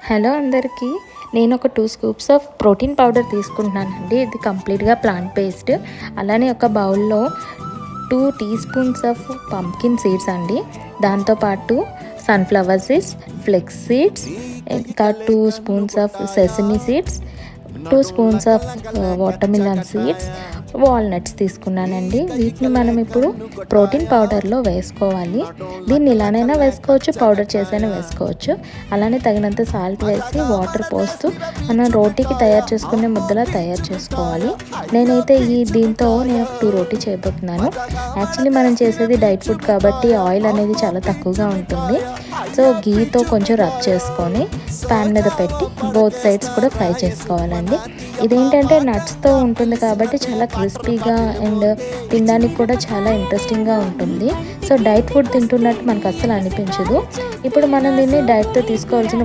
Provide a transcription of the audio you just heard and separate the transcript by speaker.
Speaker 1: Hello అందరికీ, నేను ఒక 2 స్కూప్స్ ఆఫ్ ప్రోటీన్ పౌడర్ తీసుకుంటున్నానండి. ఇది కంప్లీట్గా ప్లాంట్ బేస్డ్. అలానే ఒక బౌల్లో 2 teaspoons of pumpkin seeds అండి, దాంతోపాటు సన్ఫ్లవర్ సీడ్స్, ఫ్లెక్స్ సీడ్స్, ఇంకా 2 spoons of sesame seeds, 2 spoons of watermelon seeds, walnuts తీసుకున్నానండి. వీటిని మనం ఇప్పుడు ప్రోటీన్ పౌడర్లో వేసుకోవాలి. దీన్ని ఇలానైనా వేసుకోవచ్చు, పౌడర్ చేసైనా వేసుకోవచ్చు. అలానే తగినంత సాల్ట్ వేసి వాటర్ పోస్తూ మనం రోటీకి తయారు చేసుకునే ముద్దలా తయారు చేసుకోవాలి. నేనైతే దీంతో నేను ఒక 2 రోటీ చేయబోతున్నాను. యాక్చువల్లీ మనం చేసేది డైట్ ఫుడ్ కాబట్టి ఆయిల్ అనేది చాలా తక్కువగా ఉంటుంది. సో గీతో కొంచెం రబ్ చేసుకొని ప్యాన్ మీద పెట్టి బోత్ సైడ్స్ కూడా ఫ్రై చేసుకోవాలండి. ఇదేంటంటే నట్స్తో ఉంటుంది కాబట్టి చాలా క్రిస్పీగా అండ్ తినడానికి కూడా చాలా ఇంట్రెస్టింగ్గా ఉంటుంది. సో డైట్ ఫుడ్ తింటున్నట్టు మనకు అస్సలు అనిపించదు. ఇప్పుడు మనం దీన్ని డైట్తో తీసుకోవాల్సిన